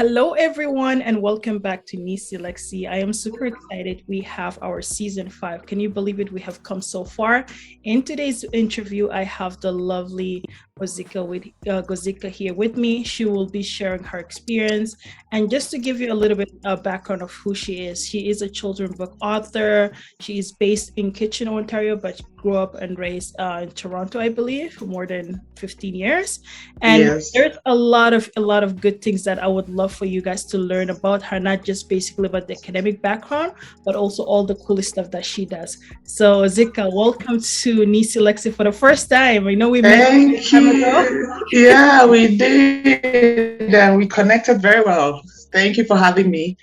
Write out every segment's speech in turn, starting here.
Hello, everyone, and welcome back to Neecee Lexy. I am super excited. We have our season 5. Can you believe it? We have come so far. In today's interview, I have the lovely Ngozika here with me. She will be sharing her experience. And just to give you a little bit of background of who she is a children's book author. She is based in Kitchener, Ontario, but grew up and raised in Toronto, I believe, for more than 15 years. And Yes. there's a lot of good things that I would love for you guys to learn about her, not just basically about the academic background, but also all the cool stuff that she does. So Zika, welcome to Neecee Lexy for the first time. I know we met Thank time ago. you. Yeah, we did. And we connected very well. Thank you for having me.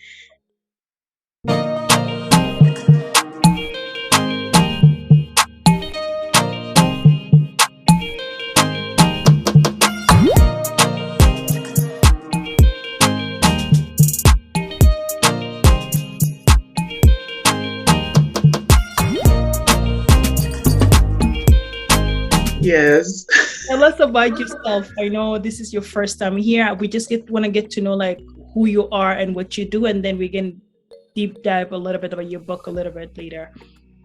Yes. Tell us about yourself. I know this is your first time here. We just want to get to know like who you are and what you do, and then we can deep dive a little bit about your book a little bit later.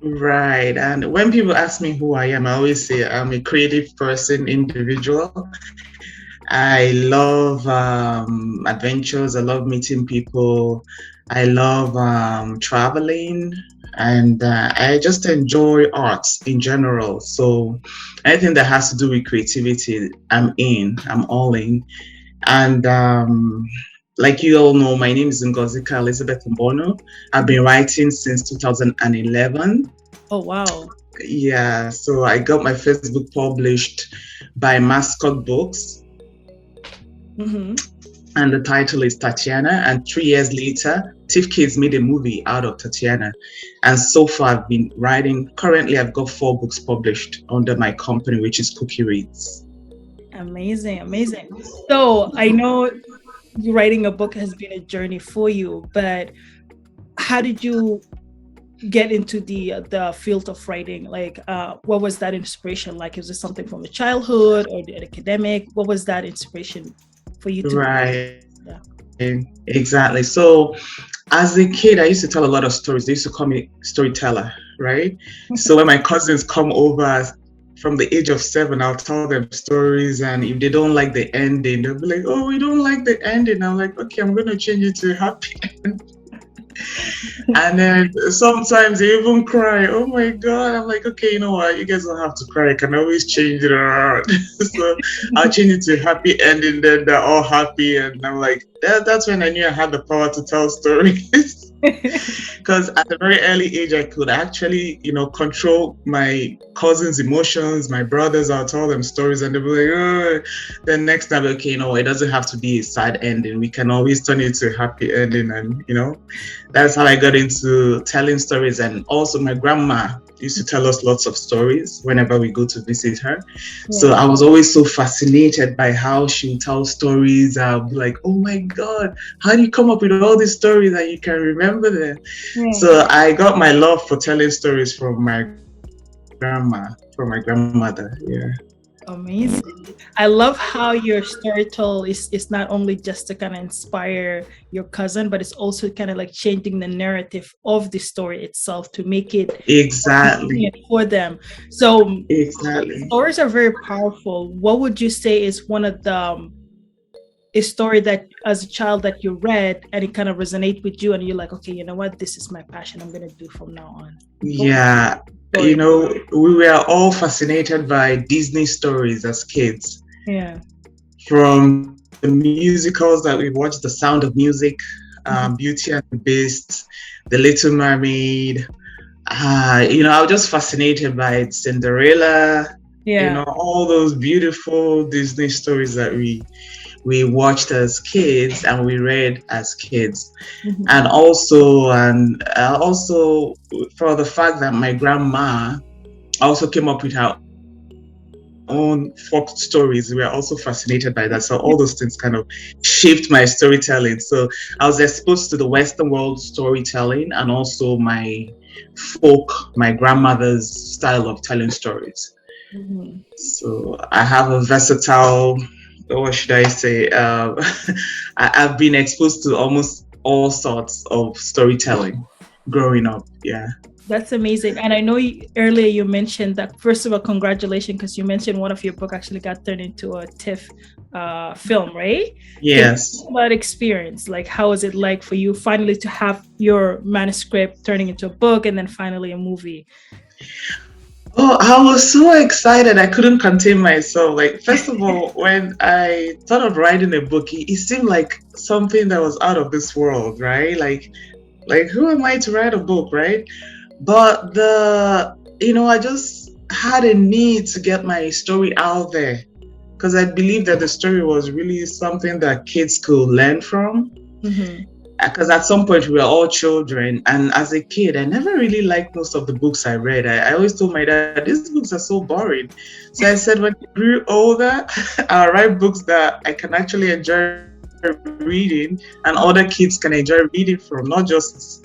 Right. And when people ask me who I am, I always say I'm a creative person, individual. I love adventures. I love meeting people. I love traveling. And I just enjoy arts in general. So anything that has to do with creativity, I'm all in. And like you all know, my name is Ngozika Elizabeth Mbonu. I've been writing since 2011. Oh, wow. Yeah, so I got my first book published by Mascot Books. Mm-hmm. And the title is Tatiana. And 3 years later, TIFF-featured made a movie out of Tatiana. And so far I've been writing. Currently, I've got 4 books published under my company, which is CookieReads. Amazing. So I know you writing a book has been a journey for you, but how did you get into the field of writing? Like, what was that inspiration like? Is it something from the childhood or the academic? What was that inspiration for you to Right. Exactly. So as a kid, I used to tell a lot of stories. They used to call me storyteller, right? So when my cousins come over from the age of 7, I'll tell them stories. And if they don't like the ending, they'll be like, oh, we don't like the ending. I'm like, okay, I'm going to change it to a happy end. And then sometimes they even cry. Oh my God. I'm like, okay, you know what? You guys don't have to cry. I can always change it around. So I'll change it to a happy ending. Then they're all happy. And I'm like, that's when I knew I had the power to tell stories. Because at a very early age, I could actually, control my cousins' emotions, my brothers. I'll tell them stories and they'll be like, oh. Then next time, okay, it doesn't have to be a sad ending. We can always turn it to a happy ending. And, that's how I got into telling stories. And also my grandma used to tell us lots of stories whenever we go to visit her. Yeah. So I was always so fascinated by how she would tell stories. I'll be like, oh my God, how do you come up with all these stories that you can remember them? Yeah. So I got my love for telling stories from my grandmother. Yeah. Amazing. I love how your storytell is not only just to kind of inspire your cousin, but it's also kind of like changing the narrative of the story itself to make it exactly for them. So exactly, stories are very powerful. What would you say is one of the a story that as a child that you read and it kind of resonate with you and you're like, okay, you know what, this is my passion, I'm gonna do from now on? Yeah. We were all fascinated by Disney stories as kids. Yeah. From the musicals that we watched, The Sound of Music, Beauty and the Beast, The Little Mermaid. I was just fascinated by Cinderella. Yeah. All those beautiful Disney stories that we watched as kids and we read as kids. Mm-hmm. And also for the fact that my grandma also came up with her own folk stories, we are also fascinated by that. So all those things kind of shaped my storytelling. So I was exposed to the Western world storytelling and also my grandmother's style of telling stories. Mm-hmm. So I have a versatile what should I say? I've been exposed to almost all sorts of storytelling growing up. Yeah. That's amazing. And I know earlier you mentioned that, first of all, congratulations, because you mentioned one of your book actually got turned into a TIFF film, right? Yes. That experience, like how was it like for you finally to have your manuscript turning into a book and then finally a movie? Oh, I was so excited. I couldn't contain myself. Like, first of all, when I thought of writing a book, it seemed like something that was out of this world, right? Like who am I to write a book, right? But I just had a need to get my story out there because I believe that the story was really something that kids could learn from. Because at some point we were all children, and as a kid I never really liked most of the books I read. I always told my dad, these books are so boring. So I said, when I grew older, I'll write books that I can actually enjoy reading and other kids can enjoy reading from, not just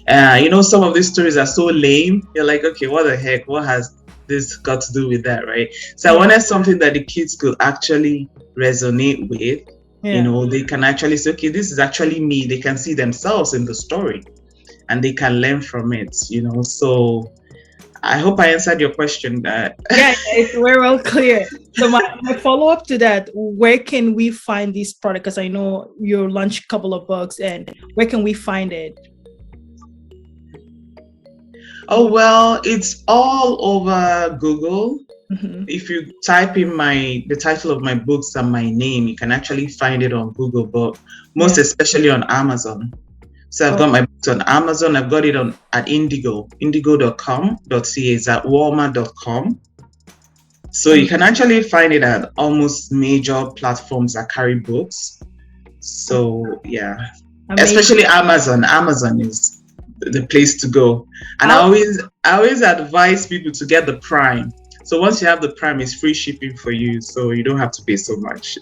some of these stories are so lame. You're like, okay, what the heck, what has this got to do with that, right? So I wanted something that the kids could actually resonate with. They can actually say, okay, this is actually me. They can see themselves in the story and they can learn from it, So I hope I answered your question. Yeah, it's very well clear. So my follow-up to that, where can we find this product? Because I know you launched a couple of books, and where can we find it? Oh, well, it's all over Google. If you type in the title of my books and my name, you can actually find it on Google, but most especially on Amazon. So I've got my books on Amazon. I've got it at Indigo, indigo.com.ca. It's at walmart.com. So you can actually find it at almost major platforms that carry books. So yeah, especially Amazon. Amazon is the place to go. And I always advise people to get the Prime. So once you have the Prime, it's free shipping for you, so you don't have to pay so much.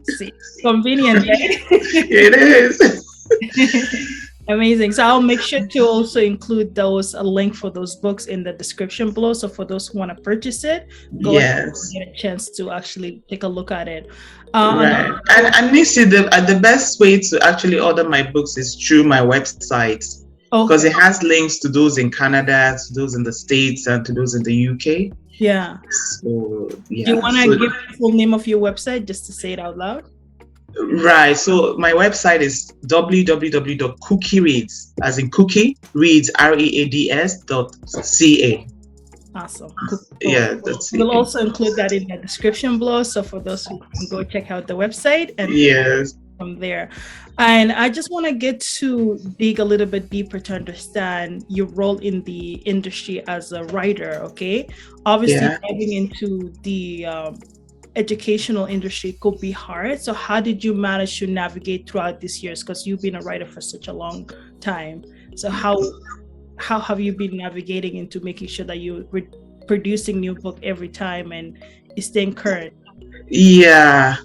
See, convenient, right? It is. Amazing. So I'll make sure to also include a link for those books in the description below. So for those who want to purchase it, go ahead and get a chance to actually take a look at it. Right. And Neecee, the best way to actually order my books is through my website. Because it has links to those in Canada, to those in the States, and to those in the UK. Yeah. So, yeah. Do you want to give the full name of your website just to say it out loud? Right. So my website is www.CookieReads, as in cookie, reads, reads.ca. Awesome. Yeah, that's it. We'll also include that in the description below. So for those who can go check out the website and from there. And I just want to get to dig a little bit deeper to understand your role in the industry as a writer, okay? Obviously, diving into the educational industry could be hard. So how did you manage to navigate throughout these years? Because you've been a writer for such a long time. So how have you been navigating into making sure that you're producing new book every time and staying current? Yeah,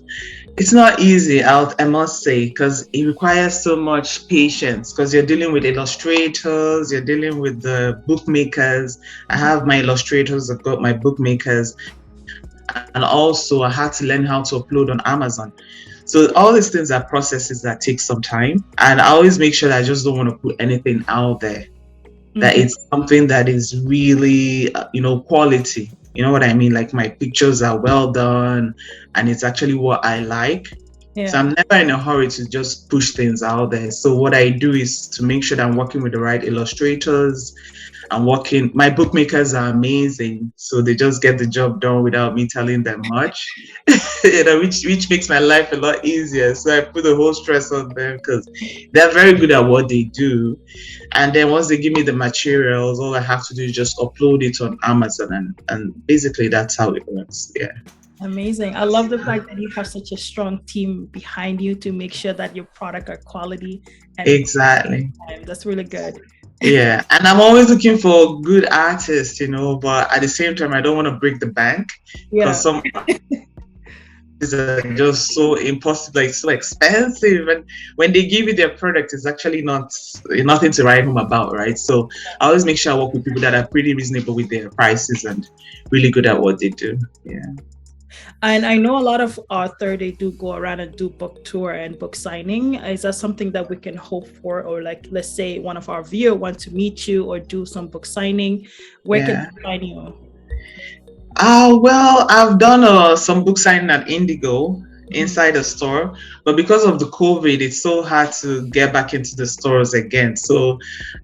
it's not easy, I must say, because it requires so much patience, because you're dealing with illustrators, you're dealing with the bookmakers. I have my illustrators, I've got my bookmakers, and also I had to learn how to upload on Amazon. So all these things are processes that take some time, and I always make sure that I just don't want to put anything out there that it's something that is really quality. You know what I mean? Like, my pictures are well done and it's actually what I like. So I'm never in a hurry to just push things out there. So what I do is to make sure that I'm working with the right illustrators. My bookmakers are amazing. So they just get the job done without me telling them much, which makes my life a lot easier. So I put the whole stress on them because they're very good at what they do. And then once they give me the materials, all I have to do is just upload it on Amazon. And basically that's how it works. Yeah. Amazing. I love the fact that you have such a strong team behind you to make sure that your product are quality. Exactly. That's really good. Yeah, and I'm always looking for good artists, but at the same time, I don't want to break the bank because some artists are just so impossible, like so expensive, and when they give you their product, it's actually nothing to write home about, right? So I always make sure I work with people that are pretty reasonable with their prices and really good at what they do. Yeah. And I know a lot of authors, they do go around and do book tour and book signing. Is that something that we can hope for? Or like, let's say one of our viewers wants to meet you or do some book signing, where can Yeah. they find you? Well, I've done some book signing at Indigo inside the store, but because of the COVID, it's so hard to get back into the stores again. So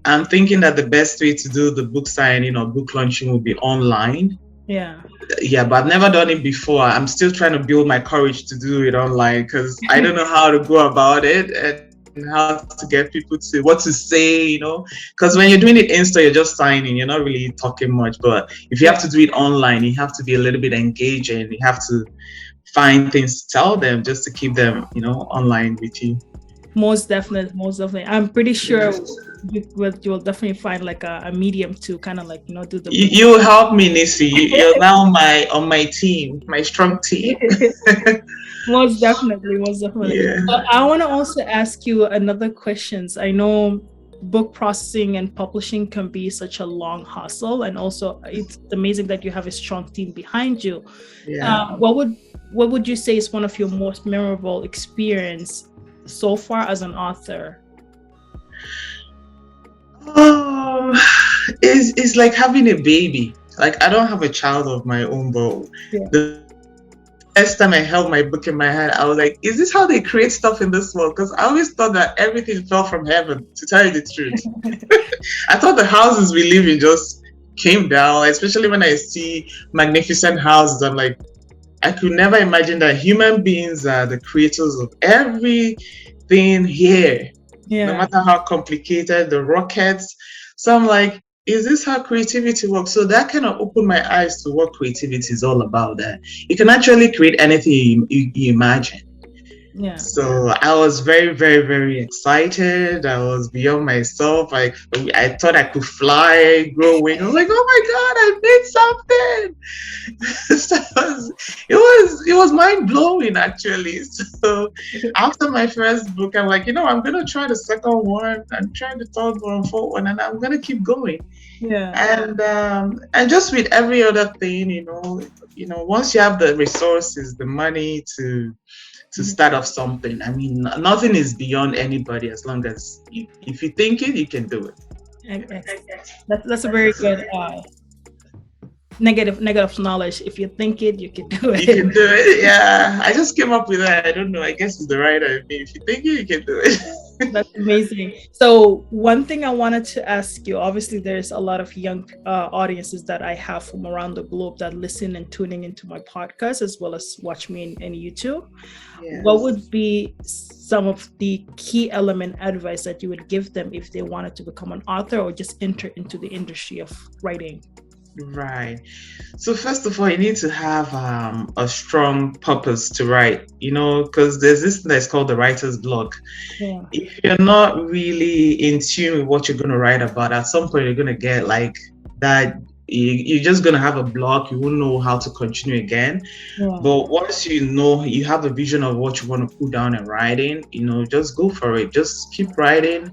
I'm thinking that the best way to do the book signing or book launching will be online. Yeah. Yeah, but I've never done it before. I'm still trying to build my courage to do it online because I don't know how to go about it and how to get people to what to say. Because when you're doing it Insta, you're just signing, you're not really talking much. But if you have to do it online, you have to be a little bit engaging. You have to find things to tell them just to keep them, online with you. Most definitely, most definitely. I'm pretty sure you'll definitely find like a medium to kind of like, do the You help me, Neecee. You're now on my team, my strong team. Most definitely, most definitely. Yeah. But I want to also ask you another questions. I know book processing and publishing can be such a long hustle, and also it's amazing that you have a strong team behind you. Yeah. What would you say is one of your most memorable experience so far as an author? It's like having a baby. Like I don't have a child of my own, but the first time I held my book in my hand, I was like, is this how they create stuff in this world? Because I always thought that everything fell from heaven, to tell you the truth. I thought the houses we live in just came down, especially when I see magnificent houses. I'm like, I could never imagine that human beings are the creators of everything here. No matter how complicated the rockets. So I'm like, is this how creativity works? So that kind of opened my eyes to what creativity is all about. That you can actually create anything you imagine. Yeah. So I was very, very, very excited. I was beyond myself. I thought I could fly, grow wings. I was like, oh my God, I made something. So it was mind blowing actually. So after my first book, I'm like, I'm gonna try the second one and try the third one, fourth one, and I'm gonna keep going. Yeah. And just with every other thing, once you have the resources, the money to start off something. I mean, nothing is beyond anybody as long as if you think it, you can do it. That's a very good negative knowledge. If you think it, you can do it. You can do it. Yeah, I just came up with that. I don't know. I guess it's the right idea. If you think it, you can do it. That's amazing. So one thing I wanted to ask you, obviously there's a lot of young audiences that I have from around the globe that listen and tuning into my podcast as well as watch me in YouTube. Yes. What would be some of the key element advice that you would give them if they wanted to become an author or just enter into the industry of writing? Right. So first of all, you need to have a strong purpose to write, because there's this thing that's called the writer's block. Yeah. If you're not really in tune with what you're going to write about, at some point you're going to get like that. You're just going to have a block. You won't know how to continue again. Yeah. But once you have a vision of what you want to put down in writing, just go for it. Just keep writing.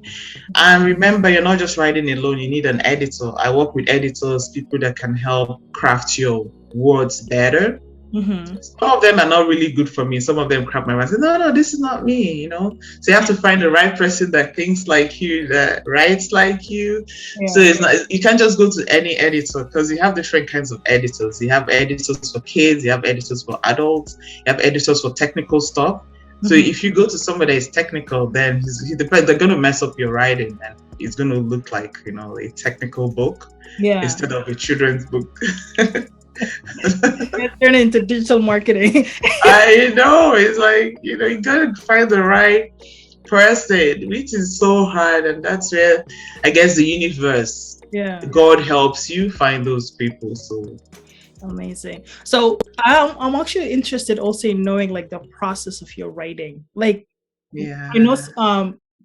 And remember, you're not just writing alone. You need an editor. I work with editors, people that can help craft your words better. Mm-hmm. Some of them are not really good for me. Some of them crap my mind. Say, no, this is not me, So you have to find the right person that thinks like you, that writes like you. Yeah. So it's not, you can't just go to any editor because you have different kinds of editors. You have editors for kids, you have editors for adults, you have editors for technical stuff. So if you go to somebody that is technical, then they're going to mess up your writing and it's going to look like, a technical book instead of a children's book. Turn into digital marketing. I know. It's like, you gotta find the right person, which is so hard. And that's where I guess the universe, God helps you find those people. So amazing. So I'm actually interested also in knowing like the process of your writing. Like,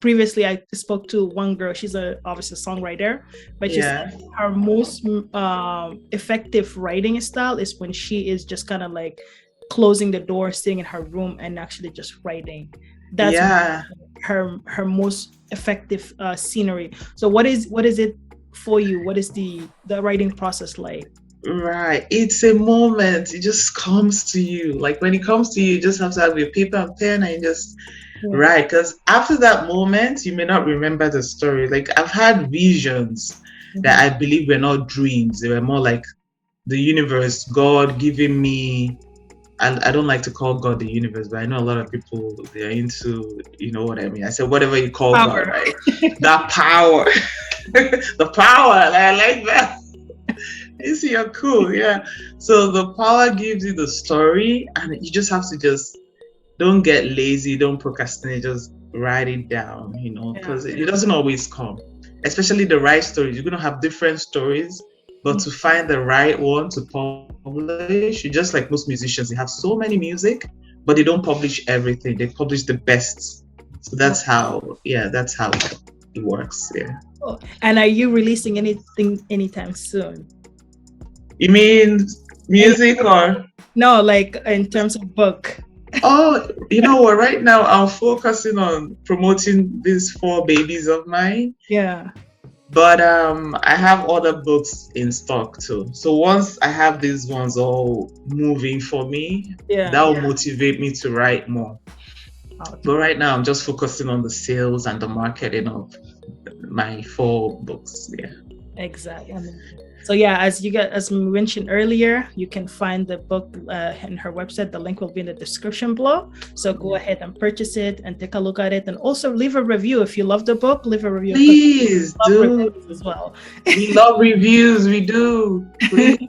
previously I spoke to one girl. She's obviously a songwriter, but she said her most effective writing style is when she is just kind of like closing the door, sitting in her room and actually just writing. That's her most effective scenery. So what is it for you? What is the writing process like? Right. It's a moment. It just comes to you. Like when it comes to you, you just have to have your paper and pen and just Yeah. write. Because after that moment, you may not remember the story. Like I've had visions that I believe were not dreams. They were more like the universe, God giving me. And I don't like to call God the universe, but I know a lot of people, they're into, you know what I mean. I said, whatever you call God, Power. right? That power, the power, I like that. You see, you're cool, yeah. So the power gives you the story, and you just have to just don't get lazy, don't procrastinate, just write it down, Yeah. because it doesn't always come. Especially the right stories. You're gonna have different stories, but to find the right one to publish, you just like most musicians, they have so many music, but they don't publish everything. They publish the best. So that's how it works. Yeah. Oh, and are you releasing anything anytime soon? You mean Any, music or? no, like in terms of book. Oh, you know what? Right now, I'm focusing on promoting these 4 babies of mine. Yeah. But I have other books in stock too. So once I have these ones all moving for me, that Yeah. will motivate me to write more. But right now, I'm just focusing on the sales and the marketing of my 4 books. Yeah. Exactly. So yeah, as we mentioned earlier, you can find the book in her website. The link will be in the description below. So go ahead and purchase it and take a look at it, and also leave a review if you love the book. Leave a review. Please do. As well. We love reviews. We do. Please.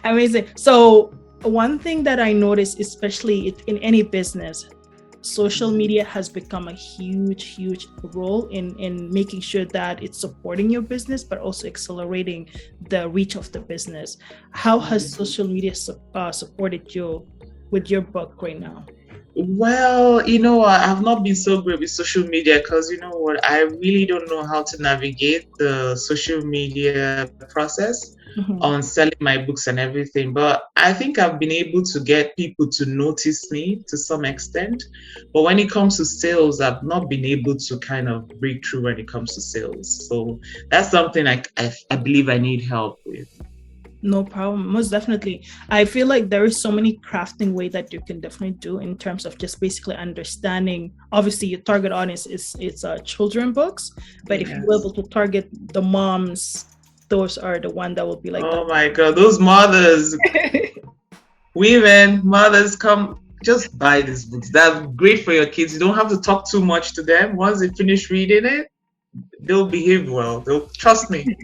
Amazing. So one thing that I noticed, especially in any business, social media has become a huge role in making sure that it's supporting your business, but also accelerating the reach of the business. How has social media supported you with your book right now? Well, I've not been so great with social media because you know what, I really don't know how to navigate the social media process on selling my books and everything. But I think I've been able to get people to notice me to some extent. But when it comes to sales, I've not been able to kind of break through when it comes to sales. So that's something I believe I need help with. No problem. Most definitely. I feel like there is so many crafting way that you can definitely do in terms of just basically understanding. Obviously, your target audience is children books, but if you're able to target the moms, those are the one that will be like, oh my God, those mothers, women, mothers, come just buy these books. That's great for your kids. You don't have to talk too much to them. Once they finish reading it, they'll behave well. They'll trust me.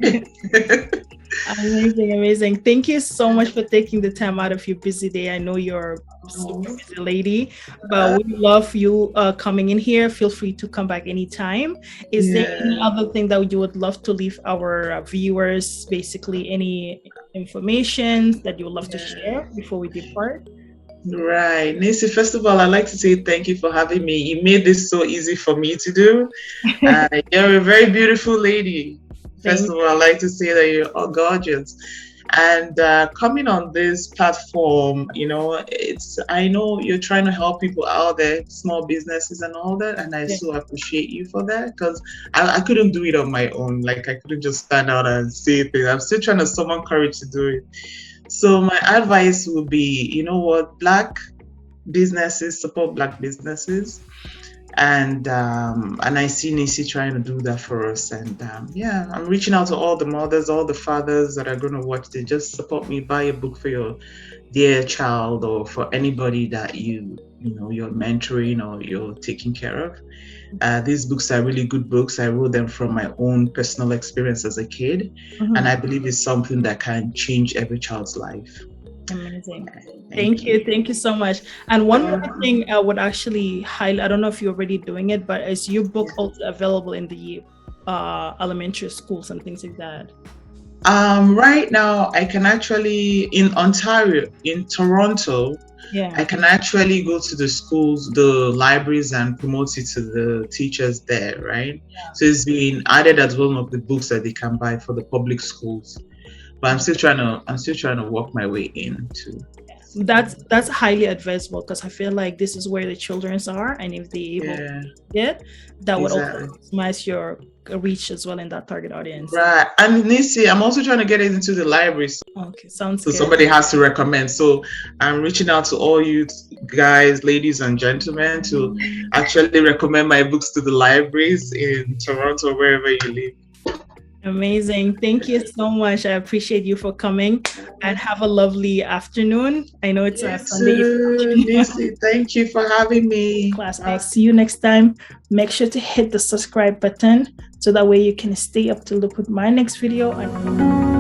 Amazing. Thank you so much for taking the time out of your busy day. I know you're a super busy lady, but we love you coming in here. Feel free to come back anytime. Is there any other thing that you would love to leave our viewers, basically any information that you would love to share before we depart? Right. Neecee, first of all, I'd like to say thank you for having me. You made this so easy for me to do. You're a very beautiful lady. First of all, I'd like to say that you're all gorgeous. And coming on this platform, I know you're trying to help people out there, small businesses and all that. And I so appreciate you for that, because I couldn't do it on my own. Like I couldn't just stand out and say things. I'm still trying to summon courage to do it. So my advice would be, Black businesses, support Black businesses. And I see Neecee trying to do that for us. And I'm reaching out to all the mothers, all the fathers that are going to watch this. Just support me, buy a book for your dear child or for anybody that you're mentoring or you're taking care of. These books are really good books. I wrote them from my own personal experience as a kid. And I believe it's something that can change every child's life. Amazing. Thank you so much. And one more thing I would actually highlight, I don't know if you're already doing it, but is your book also available in the elementary schools and things like that? Right now, I can actually, in Ontario, in Toronto, I can actually go to the schools, the libraries, and promote it to the teachers there, right? So it's been added as one of the books that they can buy for the public schools. But I'm still trying to work my way into. That's highly advisable, because I feel like this is where the children are, and if they able to get that would also maximize your reach as well in that target audience? Right. And Neecee, I'm also trying to get it into the library. Okay, sounds so good. Somebody has to recommend. So I'm reaching out to all you guys, ladies and gentlemen, to actually recommend my books to the libraries in Toronto, wherever you live. Amazing. Thank you so much. I appreciate you for coming, and have a lovely afternoon. I know it's a Sunday afternoon. Neecee, thank you for having me. Class, I'll see you next time. Make sure to hit the subscribe button so that way you can stay up to look with my next video.